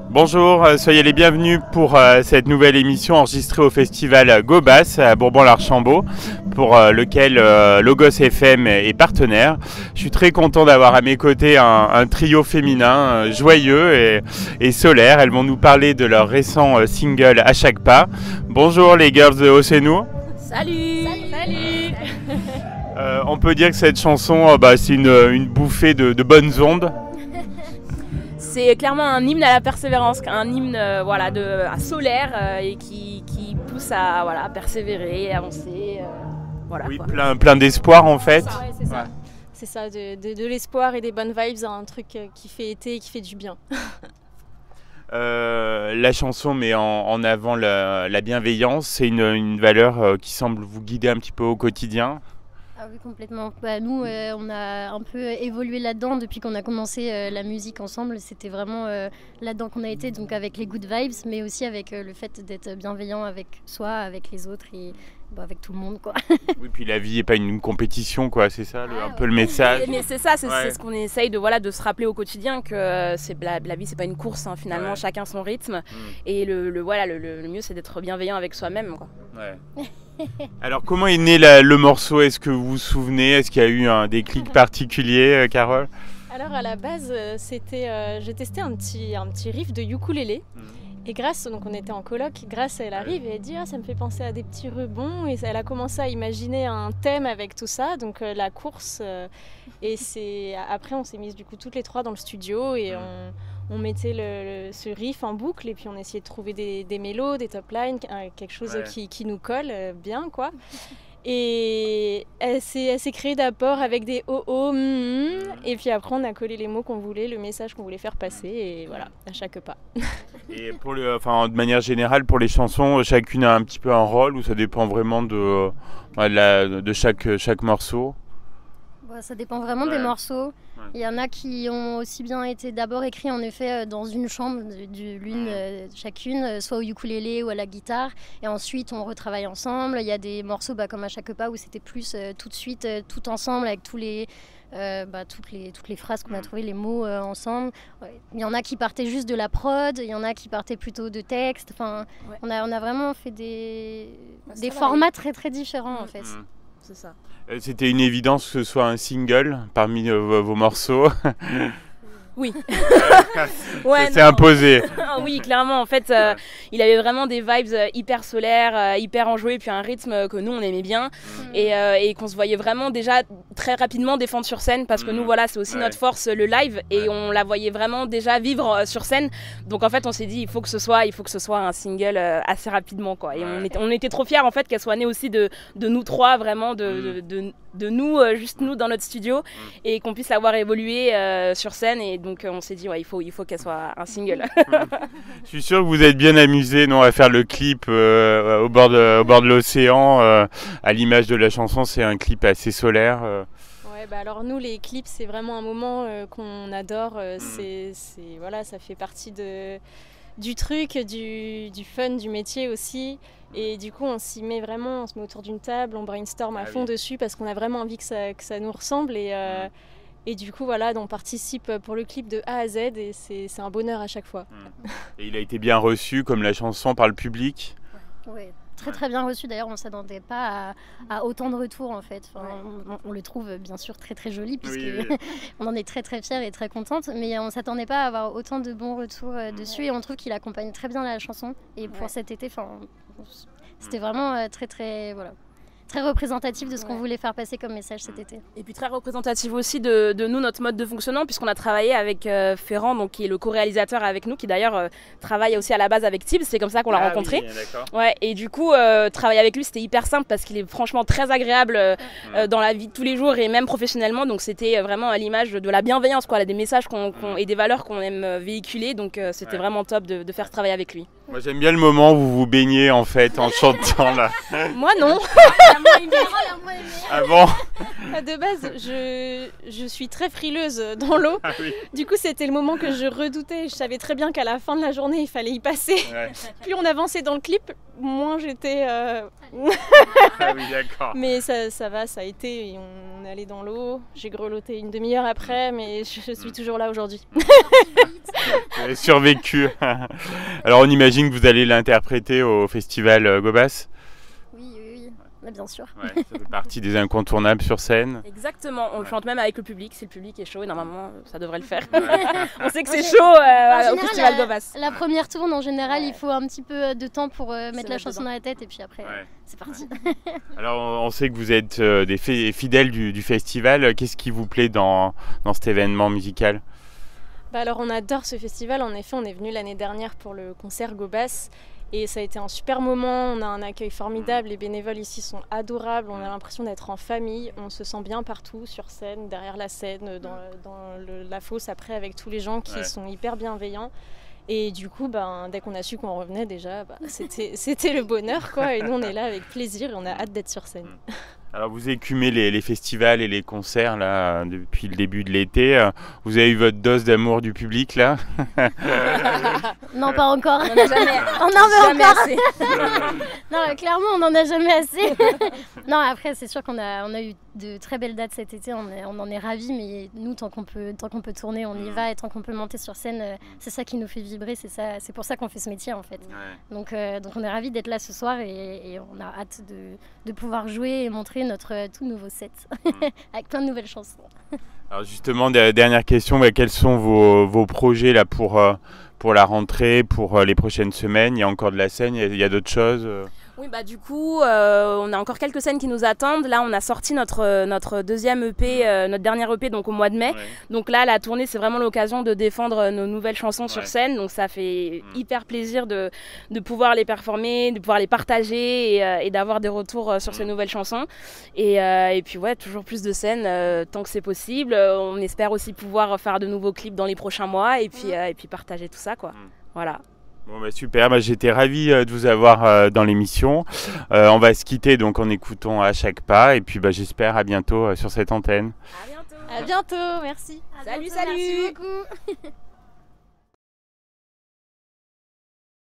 Bonjour, soyez les bienvenus pour cette nouvelle émission enregistrée au festival Go-Bass à Bourbon-l'Archambault, pour lequel Logos FM est partenaire. Je suis très content d'avoir à mes côtés un trio féminin joyeux et solaire. Elles vont nous parler de leur récent single À chaque pas. Bonjour les girls de Océnou. Salut. Salut. On peut dire que cette chanson, c'est une bouffée de bonnes ondes. C'est clairement un hymne à la persévérance, un hymne solaire et qui pousse à persévérer, avancer. Oui, plein d'espoir en fait. C'est ça, c'est ça, de l'espoir et des bonnes vibes, un truc qui fait été et qui fait du bien. La chanson met en avant la bienveillance, c'est une valeur qui semble vous guider un petit peu au quotidien. Ah oui, complètement. Nous, on a un peu évolué là-dedans depuis qu'on a commencé la musique ensemble. C'était vraiment là-dedans qu'on a été, donc avec les good vibes, mais aussi avec le fait d'être bienveillant avec soi, avec les autres et avec tout le monde, quoi. Oui, puis la vie n'est pas une compétition, quoi. C'est ça, un peu le message. Mais c'est ça, c'est ce qu'on essaye de se rappeler au quotidien, que la vie, c'est pas une course, hein, finalement, chacun son rythme. Et le mieux, c'est d'être bienveillant avec soi-même, quoi. Ouais. Alors comment est né le morceau? Est-ce que vous vous souvenez? Est-ce qu'il y a eu un déclic particulier, Carole? Alors à la base, j'ai testé un petit riff de ukulélé. Et donc on était en coloc, Grace elle arrive et elle dit ça me fait penser à des petits rebonds, et elle a commencé à imaginer un thème avec tout ça, donc la course, et après on s'est mises du coup toutes les trois dans le studio et on mettait ce riff en boucle, et puis on essayait de trouver des mélos, des top lines, quelque chose qui nous colle bien, quoi. Et elle s'est créée d'abord avec des oh et puis après on a collé les mots qu'on voulait, le message qu'on voulait faire passer, et voilà, à chaque pas. Et de manière générale, pour les chansons, chacune a un petit peu un rôle, ou ça dépend vraiment de chaque morceau? Ça dépend vraiment des morceaux. Il y en a qui ont aussi bien été d'abord écrits en effet dans une chambre, l'une chacune, soit au ukulélé ou à la guitare, et ensuite on retravaille ensemble. Il y a des morceaux comme À chaque pas où c'était plus tout de suite, tout ensemble, avec toutes les phrases qu'on a trouvées, les mots ensemble. Il y en a qui partaient juste de la prod, il y en a qui partaient plutôt de texte. On a vraiment fait des formats très très différents en fait. C'est ça. C'était une évidence que ce soit un single parmi vos morceaux? Oui. C'est imposé. Oui, clairement. En fait, il avait vraiment des vibes hyper solaires, hyper enjouées, puis un rythme que nous, on aimait bien. Et qu'on se voyait vraiment déjà très rapidement défendre sur scène, parce que nous, c'est aussi notre force, le live. Et on la voyait vraiment déjà vivre sur scène. Donc en fait, on s'est dit, il faut que ce soit un single assez rapidement, quoi. Et on était trop fiers, en fait, qu'elle soit née aussi de nous trois, vraiment, de nous, juste nous, dans notre studio, et qu'on puisse l'avoir évolué sur scène. Et donc on s'est dit il faut qu'elle soit un single. Je suis sûr que vous êtes bien amusés à faire le clip au bord de l'océan, à l'image de la chanson. C'est un clip assez solaire. Alors nous, les clips, c'est vraiment un moment qu'on adore. Ça fait partie du truc, du fun du métier aussi. Et du coup, on s'y met vraiment, on se met autour d'une table, on brainstorm à fond dessus, parce qu'on a vraiment envie que ça nous ressemble. Et du coup, on participe pour le clip de A à Z, et c'est un bonheur à chaque fois. Et il a été bien reçu, comme la chanson, par le public? Oui, très très bien reçu. D'ailleurs, on ne s'attendait pas à autant de retours, en fait. On le trouve bien sûr très très joli, puisque on en est très très fiers et très contente, mais on ne s'attendait pas à avoir autant de bons retours dessus, et on trouve qu'il accompagne très bien la chanson. Et pour cet été, c'était vraiment très très... très représentatif de ce qu'on voulait faire passer comme message cet été. Et puis très représentatif aussi de nous, notre mode de fonctionnement, puisqu'on a travaillé avec Ferrand, donc, qui est le co-réalisateur avec nous, qui d'ailleurs travaille aussi à la base avec Tibbs, c'est comme ça qu'on l'a rencontré. Oui, et du coup, travailler avec lui, c'était hyper simple, parce qu'il est franchement très agréable dans la vie de tous les jours, et même professionnellement, donc c'était vraiment à l'image de la bienveillance, des messages et des valeurs qu'on aime véhiculer, donc c'était vraiment top de faire ce travail avec lui. Moi j'aime bien le moment où vous vous baignez en fait en chantant là. Moi non. Ah bon? De base, je suis très frileuse dans l'eau. Ah oui. Du coup, c'était le moment que je redoutais. Je savais très bien qu'à la fin de la journée, il fallait y passer. Ouais. Plus on avançait dans le clip, moins j'étais... Ah oui, d'accord. Mais ça va, ça a été. Et on est allé dans l'eau. J'ai grelotté une demi-heure après, mais je suis toujours là aujourd'hui. Vous avez survécu. Alors on imagine que vous allez l'interpréter au festival Gobas. Oui, bien sûr. Ouais, ça fait partie des incontournables sur scène. Exactement, on le Ouais. chante même avec le public, si le public est chaud et normalement ça devrait le faire. Ouais. On sait que c'est En chaud au général, festival Gobas. La première tourne, en général, Ouais. il faut un petit peu de temps pour mettre la mettre chanson dedans. dans la tête et puis après, Ouais. c'est parti. Alors on sait que vous êtes des fidèles du festival. Qu'est-ce qui vous plaît dans cet événement musical? Bah alors on adore ce festival, en effet on est venu l'année dernière pour le concert Gobas et ça a été un super moment, on a un accueil formidable, les bénévoles ici sont adorables, on a l'impression d'être en famille, on se sent bien partout, sur scène, derrière la scène, dans la fosse après avec tous les gens qui Ouais. sont hyper bienveillants. Et du coup, dès qu'on a su qu'on revenait déjà, c'était le bonheur quoi, et nous on est là avec plaisir et on a hâte d'être sur scène. Alors vous écumez les festivals et les concerts là depuis le début de l'été. Vous avez eu votre dose d'amour du public là? Non, pas encore. On en a jamais, On en veut jamais encore. assez. Non, clairement, on n'en a jamais assez. Non, après, c'est sûr qu'on a eu de très belles dates cet été. On en est ravis, mais nous, tant qu'on peut tourner, on y va. Et tant qu'on peut monter sur scène, c'est ça qui nous fait vibrer. C'est pour ça qu'on fait ce métier, en fait. Donc on est ravis d'être là ce soir et on a hâte de pouvoir jouer et montrer notre tout nouveau set avec plein de nouvelles chansons. Alors justement, dernière question, quels sont vos projets là pour la rentrée, pour les prochaines semaines? Il y a encore de la scène, il y a d'autres choses? Oui, du coup, on a encore quelques scènes qui nous attendent. Là, on a sorti notre deuxième EP, notre dernière EP, donc au mois de mai. Ouais. Donc là, la tournée, c'est vraiment l'occasion de défendre nos nouvelles chansons sur Ouais. scène. Donc ça fait hyper plaisir de pouvoir les performer, de pouvoir les partager et d'avoir des retours sur ces nouvelles chansons. Et puis ouais, toujours plus de scènes tant que c'est possible. On espère aussi pouvoir faire de nouveaux clips dans les prochains mois et puis partager tout ça, quoi. Voilà. Bon, super, j'étais ravi de vous avoir dans l'émission. On va se quitter donc en écoutant À chaque pas et puis j'espère à bientôt sur cette antenne. À bientôt. À bientôt, merci. Salut, bientôt, salut. Merci beaucoup.